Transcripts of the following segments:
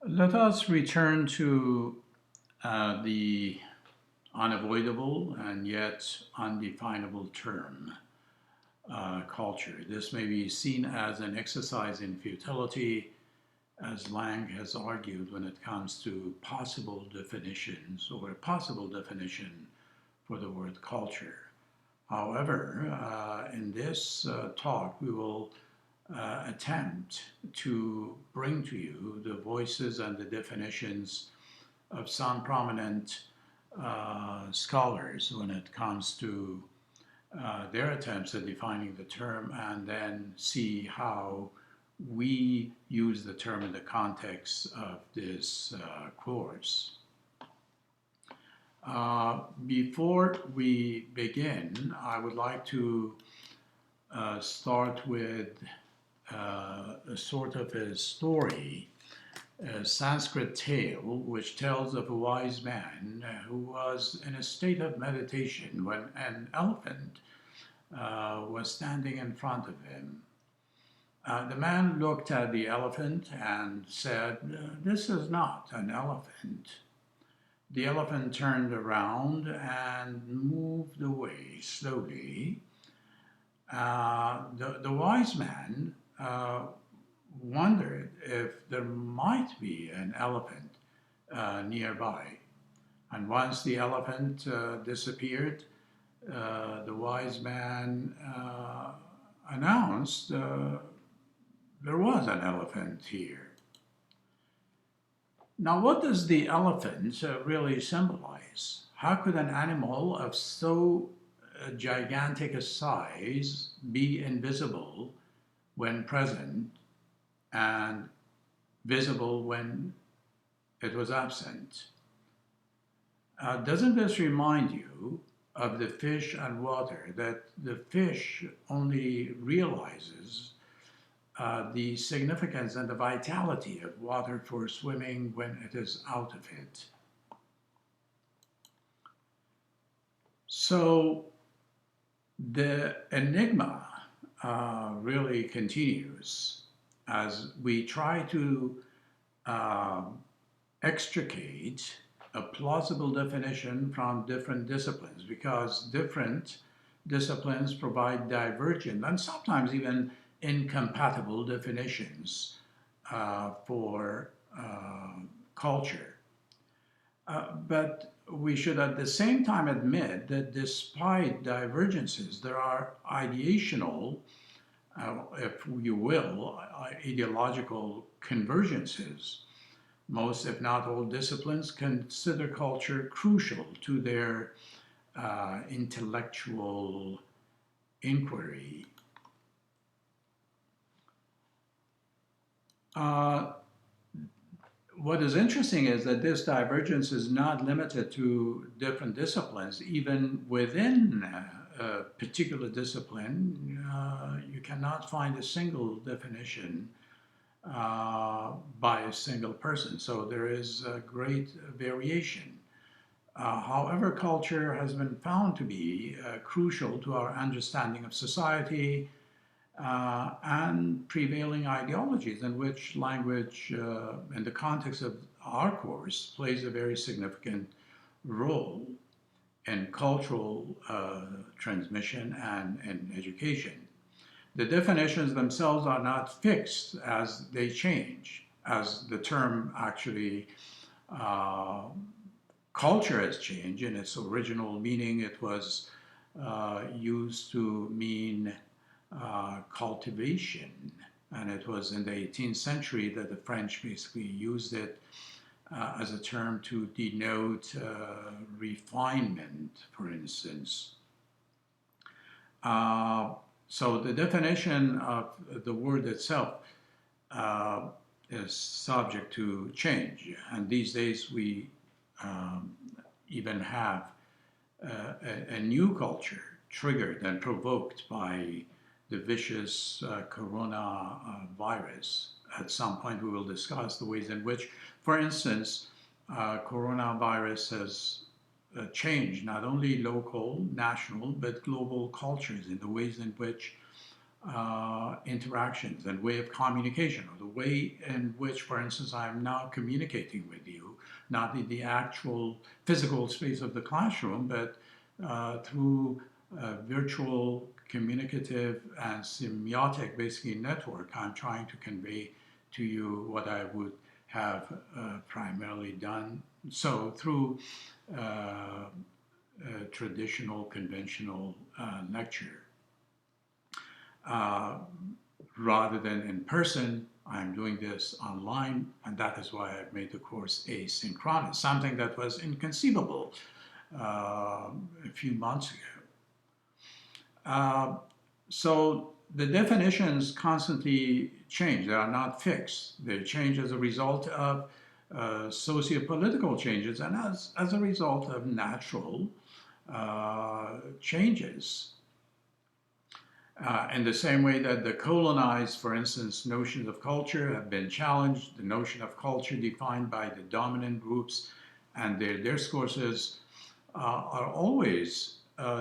Let us return to the unavoidable and yet undefinable term, culture. This may be seen as an exercise in futility, as Lang has argued when it comes to possible definitions or a possible definition for the word culture. However, in this talk, we will attempt to bring to you the voices and the definitions of some prominent scholars when it comes to their attempts at defining the term, and then see how we use the term in the context of this course. Before we begin, I would like to start with a sort of a story, a Sanskrit tale, which tells of a wise man who was in a state of meditation when an elephant was standing in front of him. The man looked at the elephant and said, "This is not an elephant." The elephant turned around and moved away slowly. The wise man wondered if there might be an elephant nearby. And once the elephant disappeared, the wise man announced there was an elephant here. Now, what does the elephant really symbolize? How could an animal of so gigantic a size be invisible when present and visible when it was absent? Doesn't this remind you of the fish and water, that the fish only realizes the significance and the vitality of water for swimming when it is out of it? So the enigma really continues as we try to uh, extricate a plausible definition from different disciplines, because different disciplines provide divergent and sometimes even incompatible definitions for culture. But we should at the same time admit that despite divergences, there are ideational, if you will, ideological convergences. Most, if not all, disciplines consider culture crucial to their intellectual inquiry. Uh, what is interesting is that this divergence is not limited to different disciplines. Even within a particular discipline, you cannot find a single definition by a single person. So there is a great variation. However, culture has been found to be crucial to our understanding of society and prevailing ideologies, in which language, in the context of our course, plays a very significant role in cultural transmission and in education. The definitions themselves are not fixed as they change, as the term actually culture has changed. In its original meaning, it was used to mean cultivation, and it was in the 18th century that the French basically used it as a term to denote refinement, for instance. So the definition of the word itself is subject to change, and these days we even have a new culture triggered and provoked by the vicious coronavirus. At some point, we will discuss the ways in which, for instance, coronavirus has changed not only local, national, but global cultures in the ways in which interactions and way of communication, or the way in which, for instance, I'm now communicating with you, not in the actual physical space of the classroom, but through virtual, communicative, and semiotic, basically, network. I'm trying to convey to you what I would have primarily done so through traditional, conventional lecture. Rather than in person, I'm doing this online, and that is why I've made the course asynchronous, something that was inconceivable a few months ago. So the definitions constantly change. They are not fixed. They change as a result of socio-political changes and as a result of natural changes. In the same way that the colonized, for instance, notions of culture have been challenged, the notion of culture defined by the dominant groups and their discourses are always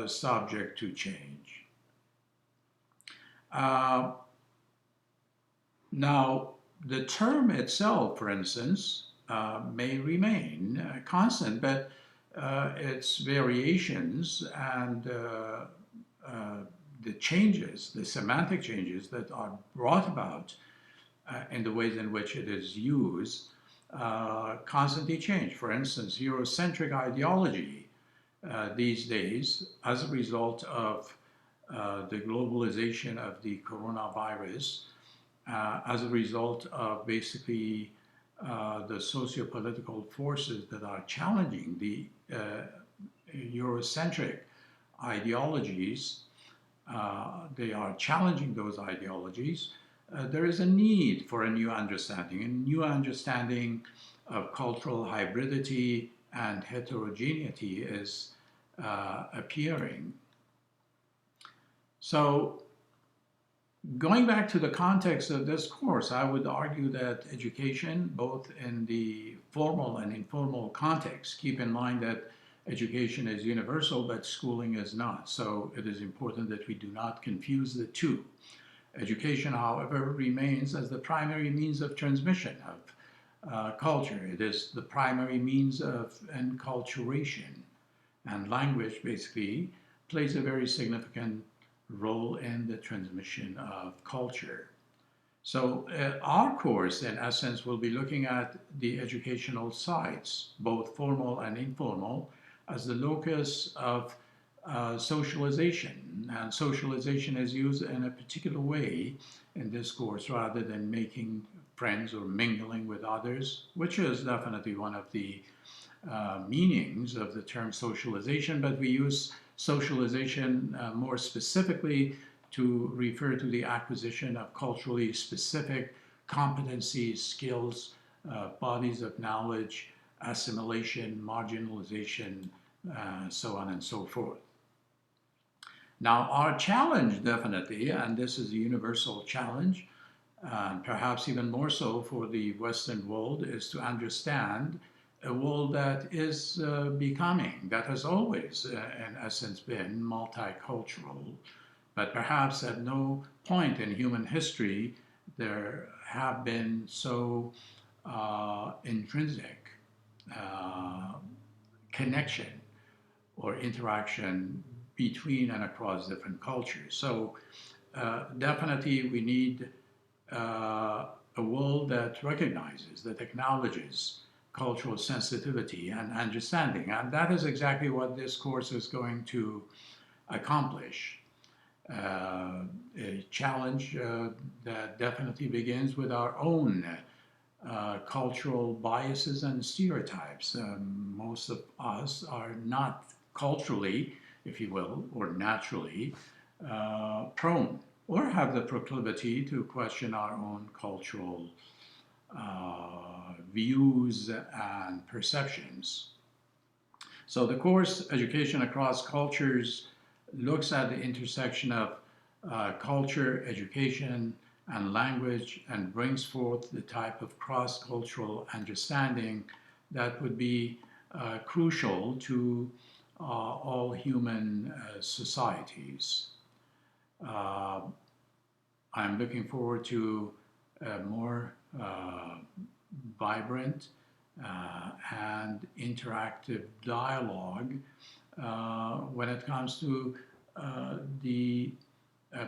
subject to change. Now, the term itself, for instance, may remain constant, but its variations and the changes, the semantic changes that are brought about in the ways in which it is used constantly change. For instance, Eurocentric ideology these days, as a result of the globalization of the coronavirus, as a result of basically the socio-political forces that are challenging the Eurocentric ideologies, they are challenging those ideologies. There is a need for a new understanding of cultural hybridity and heterogeneity is appearing. So, going back to the context of this course, I would argue that education, both in the formal and informal context, keep in mind that education is universal, but schooling is not. So it is important that we do not confuse the two. Education, however, remains as the primary means of transmission of culture. It is the primary means of enculturation. And language, basically, plays a very significant role in the transmission of culture. So our course, in essence, will be looking at the educational sites, both formal and informal, as the locus of socialization. And socialization is used in a particular way in this course rather than making friends or mingling with others, which is definitely one of the meanings of the term socialization, but we use socialization more specifically to refer to the acquisition of culturally specific competencies, skills, bodies of knowledge, assimilation, marginalization, so on and so forth. Now, our challenge definitely, and this is a universal challenge, perhaps even more so for the Western world, is to understand a world that is becoming, that has always, in essence, been multicultural, but perhaps at no point in human history there have been so intrinsic connection or interaction between and across different cultures. So definitely we need a world that recognizes, that acknowledges cultural sensitivity and understanding. And that is exactly what this course is going to accomplish. A challenge that definitely begins with our own cultural biases and stereotypes. Most of us are not culturally, if you will, or naturally prone or have the proclivity to question our own cultural views and perceptions. So the course, Education Across Cultures, looks at the intersection of culture, education, and language, and brings forth the type of cross-cultural understanding that would be crucial to all human societies. I'm looking forward to a more vibrant and interactive dialogue when it comes to the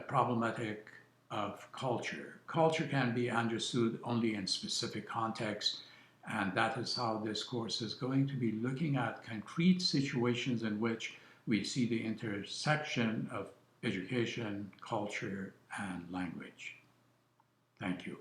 problematic of culture. Culture can be understood only in specific contexts, and that is how this course is going to be looking at concrete situations in which we see the intersection of education, culture, and language. Thank you.